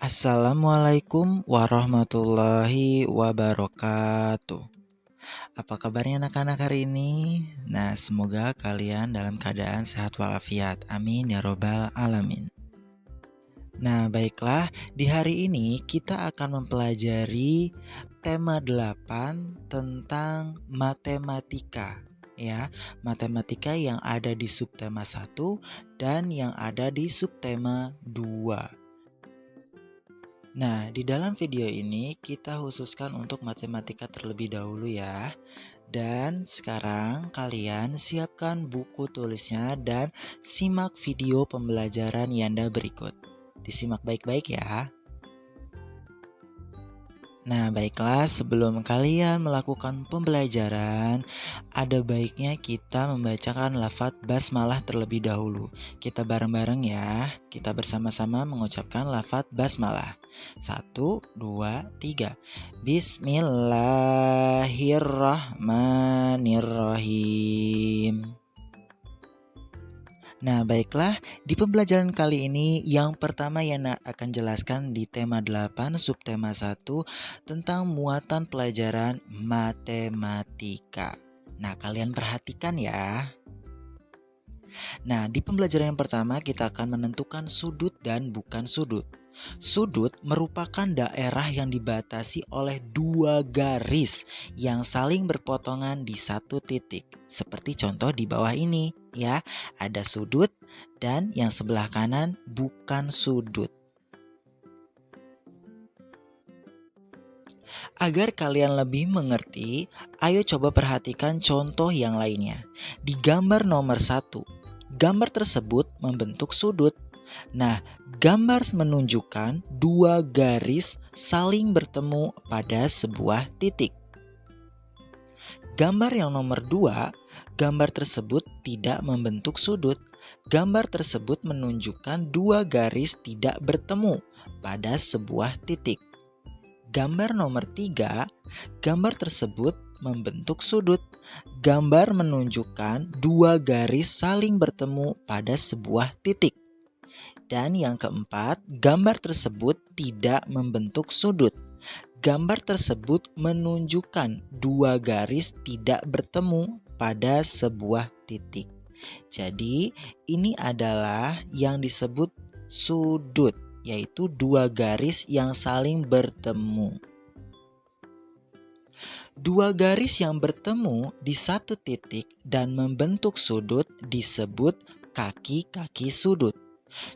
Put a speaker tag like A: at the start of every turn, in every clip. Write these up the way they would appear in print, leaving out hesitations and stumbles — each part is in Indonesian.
A: Assalamualaikum warahmatullahi wabarakatuh. Apa kabarnya anak-anak hari ini? Nah, semoga kalian dalam keadaan sehat walafiat. Amin ya robbal alamin. Nah, baiklah, di hari ini kita akan mempelajari tema 8 tentang matematika. Ya, matematika yang ada di subtema 1 dan yang ada di subtema 2. Nah, di dalam video ini kita khususkan untuk matematika terlebih dahulu ya. Dan sekarang kalian siapkan buku tulisnya dan simak video pembelajaran Yanda berikut. Disimak baik-baik ya. Nah, baiklah, sebelum kalian melakukan pembelajaran, ada baiknya kita membacakan lafadz basmalah terlebih dahulu. Kita bareng-bareng ya. Kita bersama-sama mengucapkan lafadz basmalah. 1, 2, 3. Bismillahirrahmanirrahim. Nah, baiklah, di pembelajaran kali ini yang pertama yang akan jelaskan di tema 8 subtema 1 tentang muatan pelajaran matematika. Nah, kalian perhatikan ya. Nah, di pembelajaran yang pertama kita akan menentukan sudut dan bukan sudut. Sudut merupakan daerah yang dibatasi oleh dua garis yang saling berpotongan di satu titik. Seperti contoh di bawah ini ya, ada sudut dan yang sebelah kanan bukan sudut. Agar kalian lebih mengerti, ayo coba perhatikan contoh yang lainnya. Di gambar nomor 1, gambar tersebut membentuk sudut. Nah, gambar menunjukkan dua garis saling bertemu pada sebuah titik. Gambar yang nomor 2, gambar tersebut tidak membentuk sudut. Gambar tersebut menunjukkan dua garis tidak bertemu pada sebuah titik. Gambar nomor 3, gambar tersebut membentuk sudut. Gambar menunjukkan dua garis saling bertemu pada sebuah titik. Dan yang keempat, gambar tersebut tidak membentuk sudut. Gambar tersebut menunjukkan dua garis tidak bertemu pada sebuah titik. Jadi, ini adalah yang disebut sudut, yaitu dua garis yang saling bertemu. Dua garis yang bertemu di satu titik dan membentuk sudut disebut kaki-kaki sudut.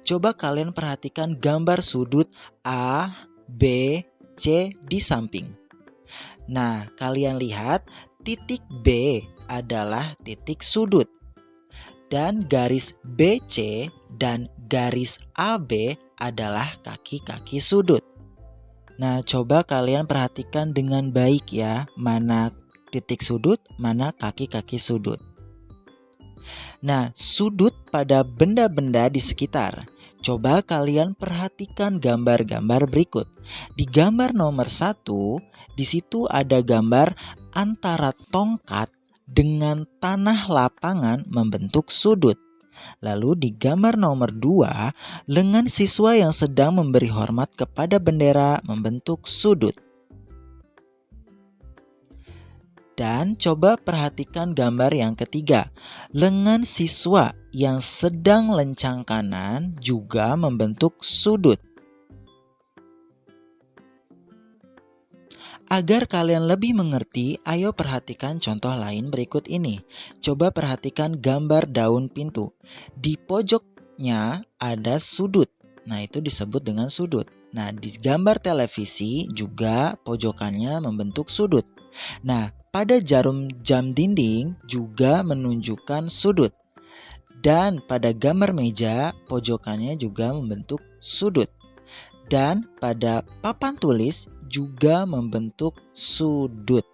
A: Coba kalian perhatikan gambar sudut A, B, C di samping. Nah, kalian lihat titik B adalah titik sudut. Dan garis BC dan garis AB adalah kaki-kaki sudut. Nah, coba kalian perhatikan dengan baik ya, mana titik sudut, mana kaki-kaki sudut. Nah, sudut pada benda-benda di sekitar. Coba kalian perhatikan gambar-gambar berikut. Di gambar nomor 1, di situ ada gambar antara tongkat dengan tanah lapangan membentuk sudut. Lalu di gambar nomor 2, lengan siswa yang sedang memberi hormat kepada bendera membentuk sudut. Dan coba perhatikan gambar yang ketiga. Lengan siswa yang sedang lencang kanan juga membentuk sudut. Agar kalian lebih mengerti, ayo perhatikan contoh lain berikut ini. Coba perhatikan gambar daun pintu. Di pojoknya ada sudut. Nah, itu disebut dengan sudut. Nah, di gambar televisi juga pojokannya membentuk sudut. Nah, pada jarum jam dinding juga menunjukkan sudut. Dan pada gambar meja, pojokannya juga membentuk sudut. Dan pada papan tulis juga membentuk sudut.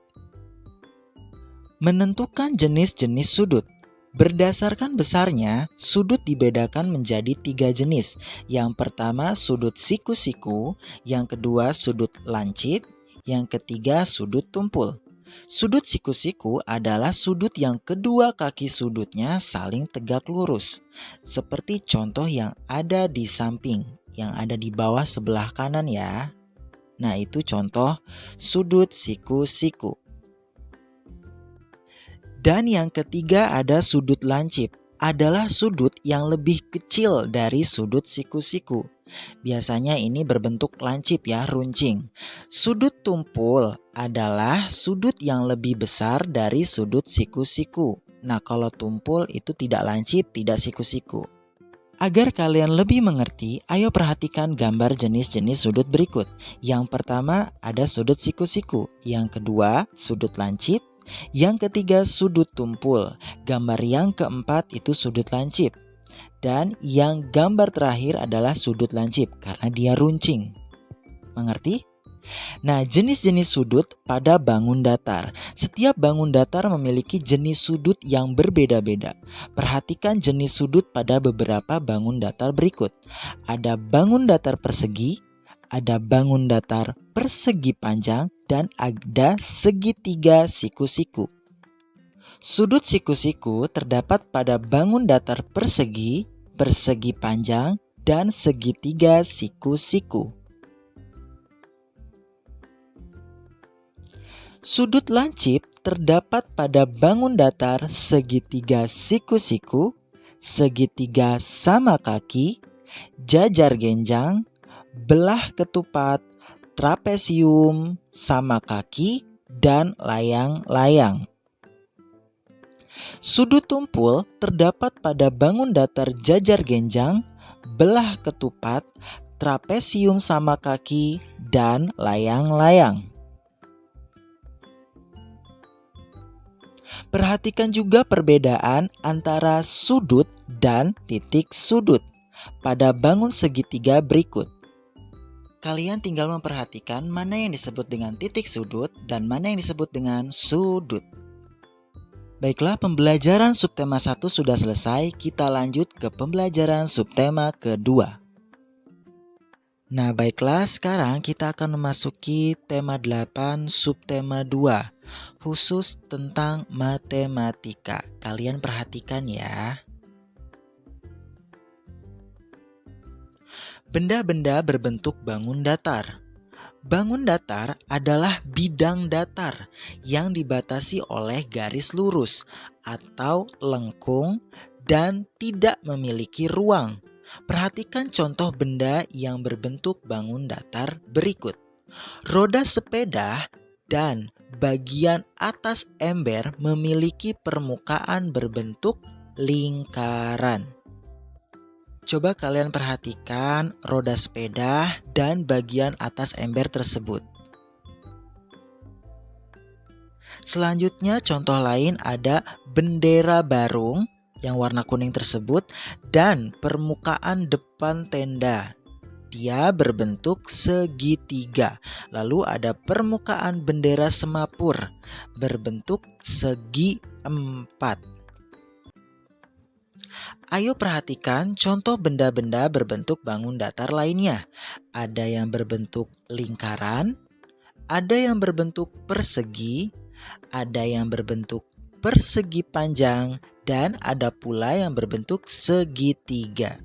A: Menentukan jenis-jenis sudut. Berdasarkan besarnya, sudut dibedakan menjadi 3 jenis. Yang pertama sudut siku-siku, yang kedua sudut lancip, yang ketiga sudut tumpul. Sudut siku-siku adalah sudut yang kedua kaki sudutnya saling tegak lurus. Seperti contoh yang ada di samping, yang ada di bawah sebelah kanan ya. Nah, itu contoh sudut siku-siku. Dan yang ketiga ada sudut lancip, adalah sudut yang lebih kecil dari sudut siku-siku. Biasanya ini berbentuk lancip ya, runcing. Sudut tumpul adalah sudut yang lebih besar dari sudut siku-siku. Nah, kalau tumpul itu tidak lancip, tidak siku-siku. Agar kalian lebih mengerti, ayo perhatikan gambar jenis-jenis sudut berikut. Yang pertama ada sudut siku-siku, yang kedua sudut lancip, yang ketiga sudut tumpul, gambar yang keempat itu sudut lancip, dan yang gambar terakhir adalah sudut lancip karena dia runcing. Mengerti? Nah, jenis-jenis sudut pada bangun datar. Setiap bangun datar memiliki jenis sudut yang berbeda-beda. Perhatikan jenis sudut pada beberapa bangun datar berikut. Ada bangun datar persegi, ada bangun datar persegi panjang, dan ada segitiga siku-siku. Sudut siku-siku terdapat pada bangun datar persegi, persegi panjang, dan segitiga siku-siku. Sudut lancip terdapat pada bangun datar segitiga siku-siku, segitiga sama kaki, jajar genjang, belah ketupat, trapesium, sama kaki, dan layang-layang. Sudut tumpul terdapat pada bangun datar jajar genjang, belah ketupat, trapesium sama kaki, dan layang-layang. Perhatikan juga perbedaan antara sudut dan titik sudut pada bangun segitiga berikut. Kalian tinggal memperhatikan mana yang disebut dengan titik sudut dan mana yang disebut dengan sudut. Baiklah, pembelajaran subtema 1 sudah selesai, kita lanjut ke pembelajaran subtema kedua. Nah, baiklah, sekarang kita akan memasuki tema 8 subtema 2, khusus tentang matematika. Kalian perhatikan ya. Benda-benda berbentuk bangun datar. Bangun datar adalah bidang datar yang dibatasi oleh garis lurus atau lengkung dan tidak memiliki ruang. Perhatikan contoh benda yang berbentuk bangun datar berikut. Roda sepeda dan bagian atas ember memiliki permukaan berbentuk lingkaran. Coba kalian perhatikan roda sepeda dan bagian atas ember tersebut. Selanjutnya contoh lain ada bendera Barung yang warna kuning tersebut dan permukaan depan tenda. Dia berbentuk segitiga. Lalu ada permukaan bendera Semapur berbentuk segi empat. Ayo perhatikan contoh benda-benda berbentuk bangun datar lainnya. Ada yang berbentuk lingkaran, ada yang berbentuk persegi, ada yang berbentuk persegi panjang, dan ada pula yang berbentuk segitiga.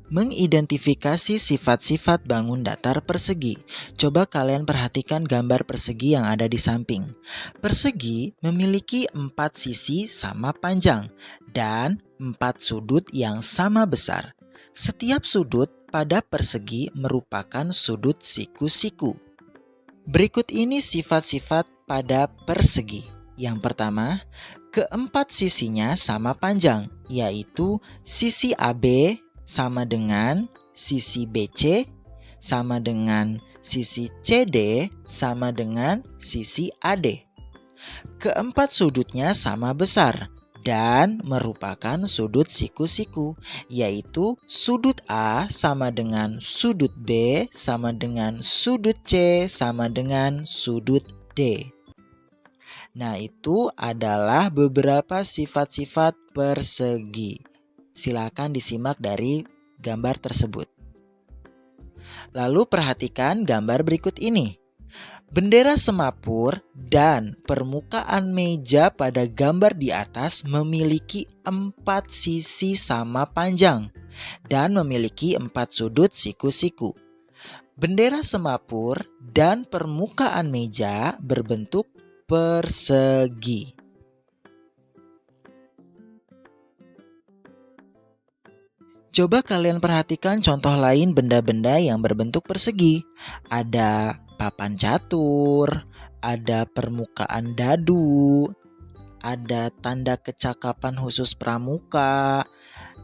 A: Mengidentifikasi sifat-sifat bangun datar persegi. Coba kalian perhatikan gambar persegi yang ada di samping. Persegi memiliki 4 sisi sama panjang dan 4 sudut yang sama besar. Setiap sudut pada persegi merupakan sudut siku-siku. Berikut ini sifat-sifat pada persegi. Yang pertama, keempat sisinya sama panjang, yaitu sisi AB sama dengan sisi BC, sama dengan sisi CD, sama dengan sisi AD. Keempat sudutnya sama besar dan merupakan sudut siku-siku, yaitu sudut A sama dengan sudut B, sama dengan sudut C, sama dengan sudut D. Nah, itu adalah beberapa sifat-sifat persegi. Silakan disimak dari gambar tersebut. Lalu perhatikan gambar berikut ini. Bendera semapur dan permukaan meja pada gambar di atas memiliki 4 sisi sama panjang dan memiliki 4 sudut siku-siku. Bendera semapur dan permukaan meja berbentuk persegi. Coba kalian perhatikan contoh lain benda-benda yang berbentuk persegi. Ada papan catur, ada permukaan dadu, ada tanda kecakapan khusus pramuka.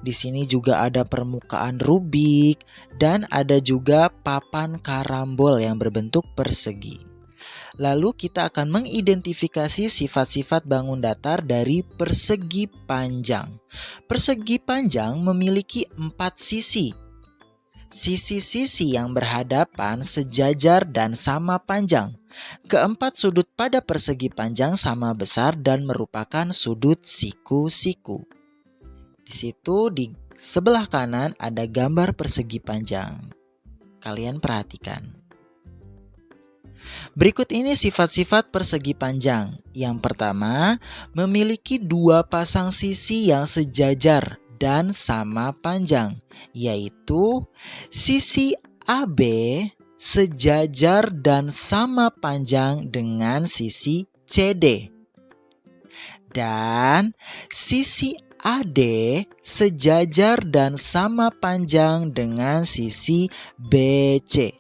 A: Di sini juga ada permukaan Rubik dan ada juga papan karambol yang berbentuk persegi. Lalu kita akan mengidentifikasi sifat-sifat bangun datar dari persegi panjang. Persegi panjang memiliki 4 sisi. Sisi-sisi yang berhadapan sejajar dan sama panjang. Keempat sudut pada persegi panjang sama besar dan merupakan sudut siku-siku. Di situ di sebelah kanan ada gambar persegi panjang. Kalian perhatikan. Berikut ini sifat-sifat persegi panjang. Yang pertama, memiliki 2 pasang sisi yang sejajar dan sama panjang, yaitu sisi AB sejajar dan sama panjang dengan sisi CD. Dan sisi AD sejajar dan sama panjang dengan sisi BC.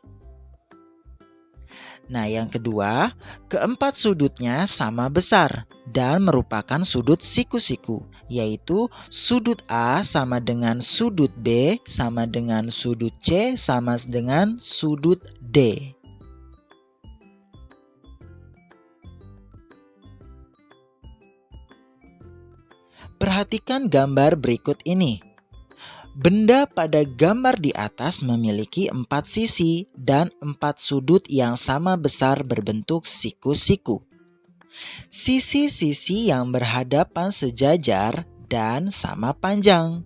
A: Nah, yang kedua, keempat sudutnya sama besar dan merupakan sudut siku-siku, yaitu sudut A sama dengan sudut B sama dengan sudut C sama dengan sudut D. Perhatikan gambar berikut ini. Benda pada gambar di atas memiliki 4 sisi dan 4 sudut yang sama besar berbentuk siku-siku. Sisi-sisi yang berhadapan sejajar dan sama panjang.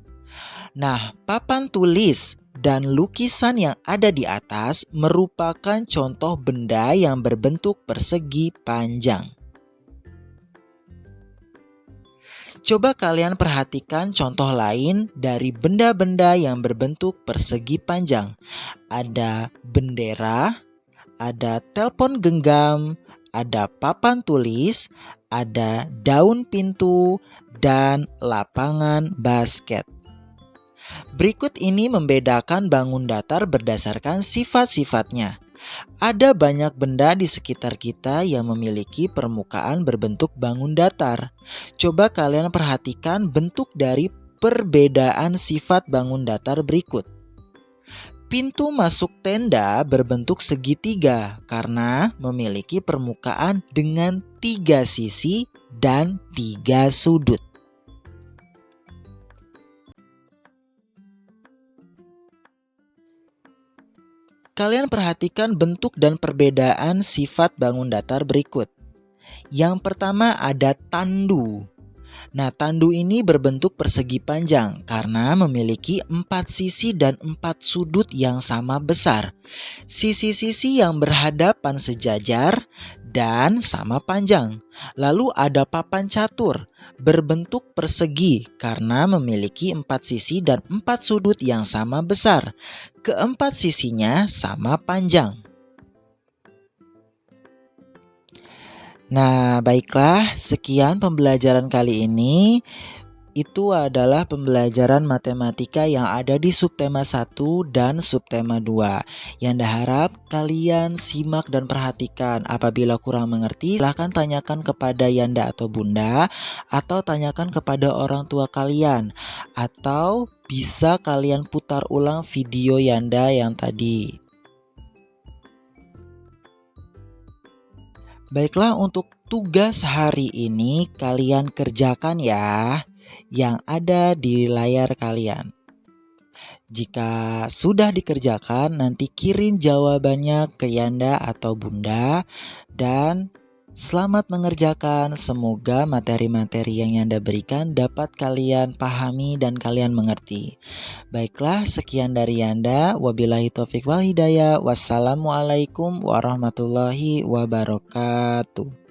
A: Nah, papan tulis dan lukisan yang ada di atas merupakan contoh benda yang berbentuk persegi panjang. Coba kalian perhatikan contoh lain dari benda-benda yang berbentuk persegi panjang. Ada bendera, ada telepon genggam, ada papan tulis, ada daun pintu, dan lapangan basket. Berikut ini membedakan bangun datar berdasarkan sifat-sifatnya. Ada banyak benda di sekitar kita yang memiliki permukaan berbentuk bangun datar. Coba kalian perhatikan bentuk dari perbedaan sifat bangun datar berikut. Pintu masuk tenda berbentuk segitiga karena memiliki permukaan dengan 3 sisi dan 3 sudut. Kalian perhatikan bentuk dan perbedaan sifat bangun datar berikut. Yang pertama ada tandu. Nah, tandu ini berbentuk persegi panjang karena memiliki 4 sisi dan 4 sudut yang sama besar. Sisi-sisi yang berhadapan sejajar dan sama panjang. Lalu ada papan catur, berbentuk persegi karena memiliki 4 sisi dan 4 sudut yang sama besar. Keempat sisinya sama panjang. Nah, baiklah, sekian pembelajaran kali ini. Itu adalah pembelajaran matematika yang ada di subtema 1 dan subtema 2. Yang harap kalian simak dan perhatikan. Apabila kurang mengerti, silahkan tanyakan kepada Yanda atau Bunda, atau tanyakan kepada orang tua kalian, atau bisa kalian putar ulang video Yanda yang tadi. Baiklah, untuk tugas hari ini kalian kerjakan ya yang ada di layar kalian. Jika sudah dikerjakan, nanti kirim jawabannya ke Yanda atau Bunda dan Selamat mengerjakan. Semoga materi-materi yang Yanda berikan dapat kalian pahami dan kalian mengerti. Baiklah, sekian dari Yanda. Wabillahi taufik wal hidayah. Wassalamualaikum warahmatullahi wabarakatuh.